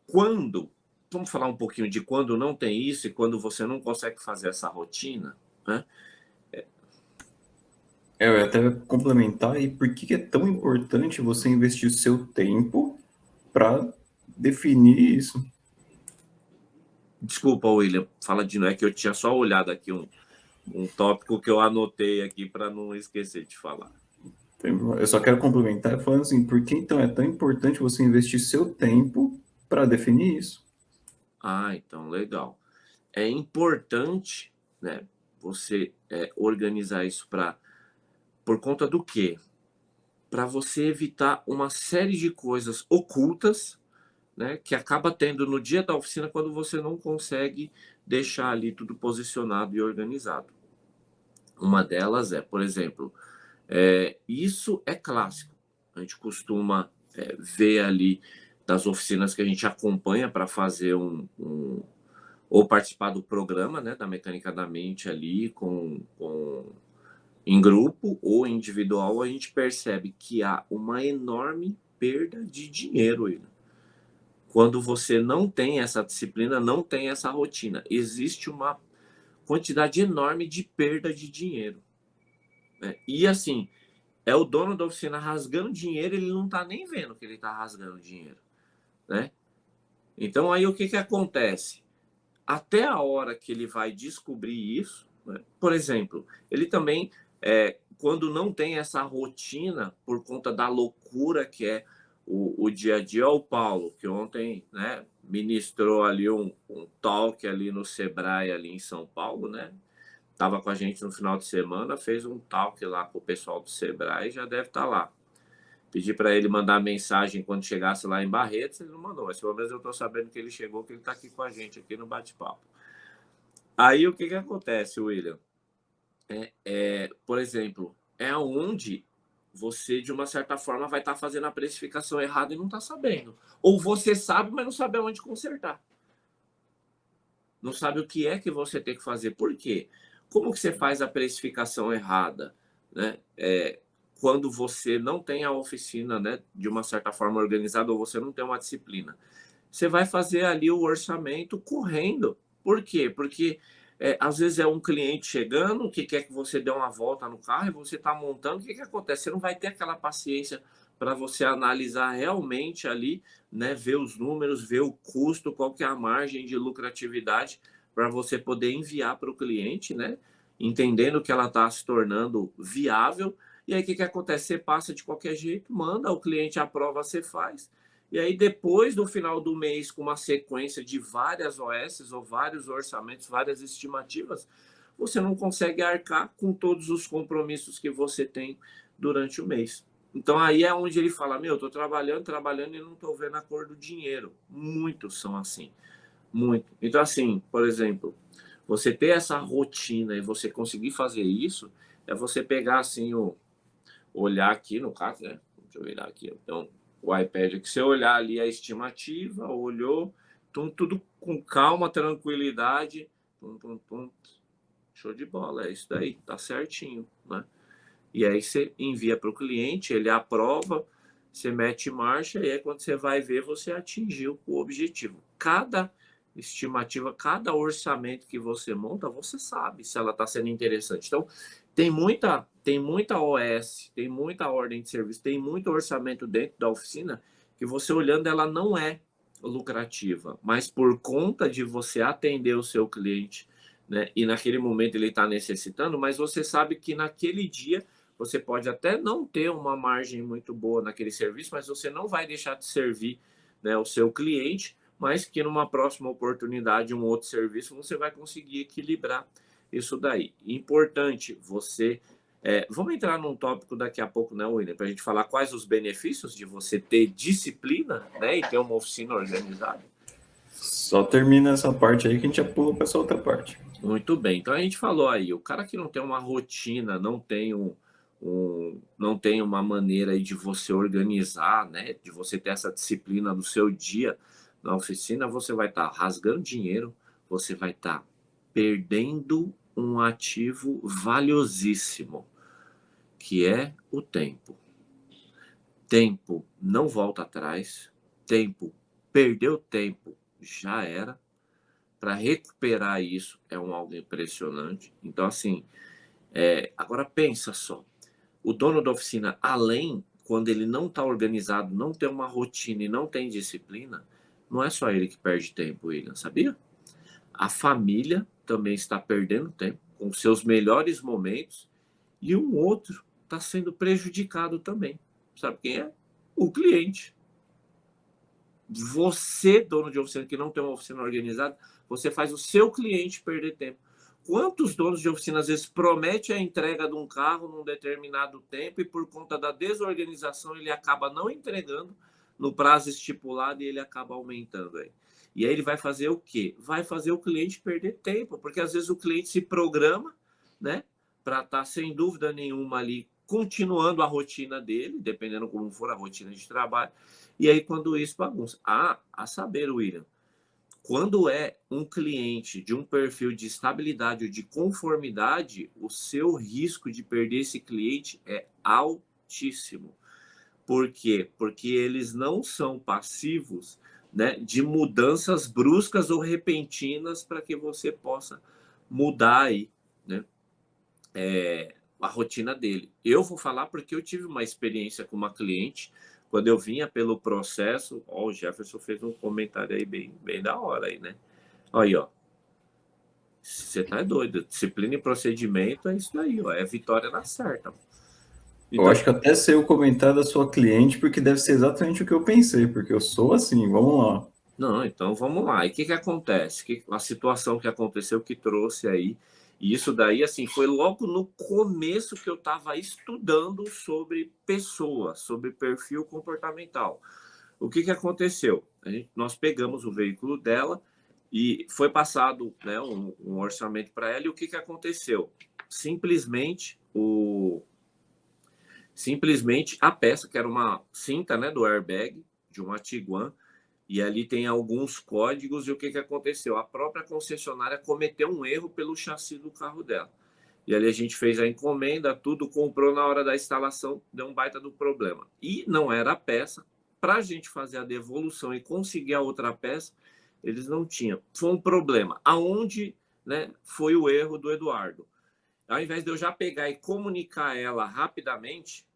Quando vamos falar um pouquinho de quando não tem isso e quando você não consegue fazer essa rotina, né. Eu ia até complementar, e por que que é tão importante você investir o seu tempo para definir isso? Desculpa, William, fala de novo, é que eu tinha só olhado aqui um tópico que eu anotei aqui para não esquecer de falar. Eu só quero complementar falando assim, por que então é tão importante você investir seu tempo para definir isso? Ah, então legal. É importante, né, você, organizar isso para por conta do quê? Para você evitar uma série de coisas ocultas, né, que acaba tendo no dia da oficina quando você não consegue deixar ali tudo posicionado e organizado. Uma delas é, por exemplo, isso é clássico. A gente costuma, ver ali das oficinas que a gente acompanha para fazer ou participar do programa, né, da mecânica da mente ali com em grupo ou individual, a gente percebe que há uma enorme perda de dinheiro, William. Quando você não tem essa disciplina, não tem essa rotina, existe uma quantidade enorme de perda de dinheiro, né. E assim, é o dono da oficina rasgando dinheiro, ele não tá nem vendo que ele tá rasgando dinheiro, né. Então aí o que que acontece? Até a hora que ele vai descobrir isso, né, por exemplo, ele também, quando não tem essa rotina por conta da loucura que é o dia a dia, ó, o Paulo, que ontem, né, ministrou ali um talk ali no Sebrae ali em São Paulo, né, estava com a gente no final de semana, fez um talk lá com o pessoal do Sebrae, já deve estar lá. Pedi para ele mandar mensagem quando chegasse lá em Barretos, ele não mandou, mas pelo menos eu estou sabendo que ele chegou, que ele está aqui com a gente aqui no bate-papo. Aí o que que acontece, William? Por exemplo, é onde você, de uma certa forma, vai estar fazendo a precificação errada e não está sabendo. Ou você sabe, mas não sabe aonde consertar. Não sabe o que é que você tem que fazer. Por quê? Como que você faz a precificação errada, né? Quando você não tem a oficina, né, de uma certa forma organizada, ou você não tem uma disciplina. Você vai fazer ali o orçamento correndo. Por quê? Porque às vezes é um cliente chegando que quer que você dê uma volta no carro e você está montando. O que que acontece? Você não vai ter aquela paciência para você analisar realmente ali, né, ver os números, ver o custo, qual que é a margem de lucratividade para você poder enviar para o cliente, né, entendendo que ela está se tornando viável. E aí o que que acontece? Você passa de qualquer jeito, manda, o cliente aprova, você faz. E aí, depois do final do mês, com uma sequência de várias OS ou vários orçamentos, várias estimativas, você não consegue arcar com todos os compromissos que você tem durante o mês. Então, aí é onde ele fala: Meu, estou trabalhando, trabalhando e não estou vendo a cor do dinheiro. Muitos são assim, muito. Então, assim, por exemplo, você ter essa rotina e você conseguir fazer isso, é você pegar assim, olhar aqui no caso, né? Deixa eu virar aqui. Então, o iPad aqui, você olhar ali a estimativa, olhou, tudo com calma, tranquilidade, tum, tum, tum, show de bola, é isso daí, tá certinho, né? E aí você envia para o cliente, ele aprova, você mete marcha e aí quando você vai ver, você atingiu o objetivo. Cada estimativa, cada orçamento que você monta, você sabe se ela está sendo interessante. Então, tem muita OS, tem muita ordem de serviço, tem muito orçamento dentro da oficina que você olhando ela não é lucrativa, mas por conta de você atender o seu cliente, né, e naquele momento ele está necessitando, mas você sabe que naquele dia você pode até não ter uma margem muito boa naquele serviço, mas você não vai deixar de servir, né, o seu cliente, mas que numa próxima oportunidade, um outro serviço, você vai conseguir equilibrar isso daí. Importante você. Vamos entrar num tópico daqui a pouco, né, William, para a gente falar quais os benefícios de você ter disciplina, né, e ter uma oficina organizada. Só termina essa parte aí que a gente já pula para essa outra parte. Muito bem. Então a gente falou aí, o cara que não tem uma rotina, não tem uma maneira aí de você organizar, né? De você ter essa disciplina do seu dia na oficina, você vai estar rasgando dinheiro, você vai estar perdendo um ativo valiosíssimo, que é o tempo. Tempo não volta atrás, tempo perdeu tempo, já era. Para recuperar isso é algo impressionante. Então, assim, agora pensa só, o dono da oficina, além, quando ele não está organizado, não tem uma rotina e não tem disciplina, não é só ele que perde tempo, William, sabia? A família também está perdendo tempo com seus melhores momentos e um outro está sendo prejudicado também. Sabe quem é? O cliente. Você, dono de oficina que não tem uma oficina organizada, você faz o seu cliente perder tempo. Quantos donos de oficina às vezes prometem a entrega de um carro num determinado tempo e por conta da desorganização ele acaba não entregando no prazo estipulado e ele acaba aumentando aí. E aí ele vai fazer o quê? Vai fazer o cliente perder tempo, porque às vezes o cliente se programa, né, para estar sem dúvida nenhuma ali continuando a rotina dele, dependendo como for a rotina de trabalho. E aí quando isso bagunça. A saber, William, quando é um cliente de um perfil de estabilidade ou de conformidade, o seu risco de perder esse cliente é altíssimo. Por quê? Porque eles não são passivos, né, de mudanças bruscas ou repentinas para que você possa mudar aí, né, a rotina dele. Eu vou falar porque eu tive uma experiência com uma cliente, quando eu vinha pelo processo, ó, o Jefferson fez um comentário aí bem da hora aí, né? Aí, ó. Você tá doido. Disciplina e procedimento é isso daí, ó. É vitória na certa. Eu Então, acho que até sei o comentário da sua cliente, porque deve ser exatamente o que eu pensei, porque eu sou assim, vamos lá. não, então vamos lá. E o que acontece? A situação que aconteceu que trouxe aí, e isso daí, assim, foi logo no começo que eu estava estudando sobre pessoas, sobre perfil comportamental. O que aconteceu? Nós pegamos o veículo dela e foi passado, né, um orçamento para ela, e o que aconteceu? Simplesmente a peça, que era uma cinta, né, do airbag de uma Tiguan, e ali tem alguns códigos, e o que aconteceu? A própria concessionária cometeu um erro pelo chassi do carro dela. E ali a gente fez a encomenda, tudo, comprou na hora da instalação, deu um baita do problema. E não era a peça, para a gente fazer a devolução e conseguir a outra peça, eles não tinham. Foi um problema. Aonde, né, foi o erro do Eduardo? Ao invés de eu já pegar e comunicar ela rapidamente,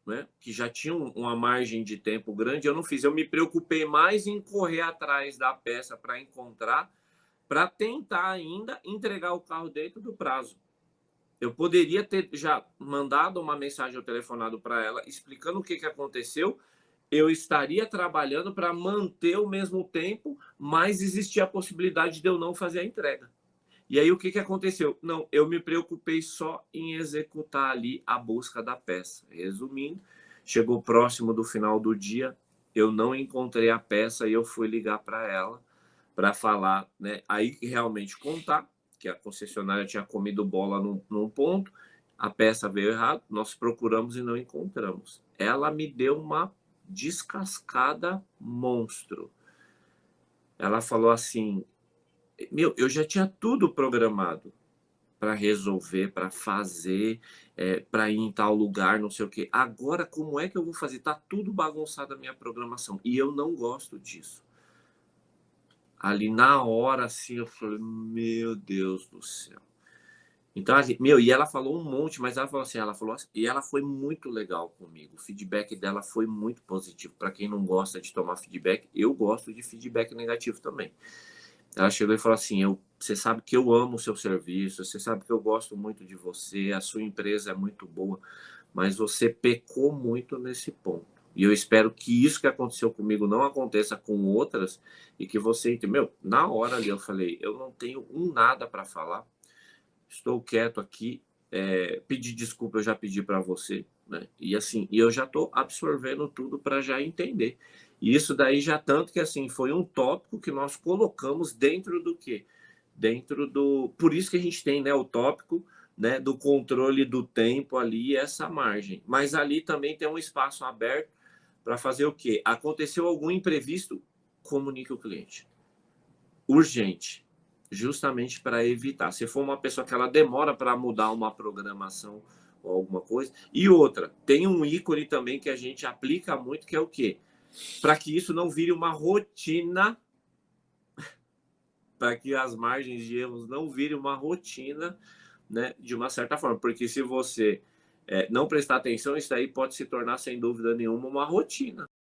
né, que já tinha uma margem de tempo grande, eu não fiz. Eu me preocupei mais em correr atrás da peça para encontrar, para tentar ainda entregar o carro dentro do prazo. Eu poderia ter já mandado uma mensagem ou telefonado para ela explicando o que aconteceu. Eu estaria trabalhando para manter o mesmo tempo, mas existia a possibilidade de eu não fazer a entrega. E aí o que aconteceu? Não, eu me preocupei só em executar ali a busca da peça. Resumindo, chegou próximo do final do dia, eu não encontrei a peça e eu fui ligar para ela para falar, né? Aí realmente contar que a concessionária tinha comido bola num ponto, a peça veio errado, nós procuramos e não encontramos. Ela me deu uma descascada monstro. Ela falou assim: meu, eu já tinha tudo programado para resolver, para fazer, para ir em tal lugar, não sei o quê. Agora, como é que eu vou fazer? Tá tudo bagunçado a minha programação e eu não gosto disso. Ali na hora, assim, eu falei, meu Deus do céu. Então, meu, e ela falou um monte, mas ela falou assim, e ela foi muito legal comigo. O feedback dela foi muito positivo. Para quem não gosta de tomar feedback, eu gosto de feedback negativo também. Ela chegou e falou assim: você sabe que eu amo o seu serviço, você sabe que eu gosto muito de você, a sua empresa é muito boa, mas você pecou muito nesse ponto. E eu espero que isso que aconteceu comigo não aconteça com outras e que você, meu, na hora ali eu falei: eu não tenho nada para falar, estou quieto aqui, pedir desculpa eu já pedi para você, né? E assim, e eu já estou absorvendo tudo para já entender. E isso daí já tanto que assim foi um tópico que nós colocamos dentro do quê? Dentro do, por isso que a gente tem, né, o tópico, né, do controle do tempo ali, essa margem. Mas ali também tem um espaço aberto para fazer o quê? Aconteceu algum imprevisto, comunique o cliente. Urgente, justamente para evitar. Se for uma pessoa que ela demora para mudar uma programação ou alguma coisa. E outra, tem um ícone também que a gente aplica muito, que é o quê? para que isso não vire uma rotina, para que as margens de erros não virem uma rotina, né, de uma certa forma. Porque se você não prestar atenção, isso aí pode se tornar, sem dúvida nenhuma, uma rotina.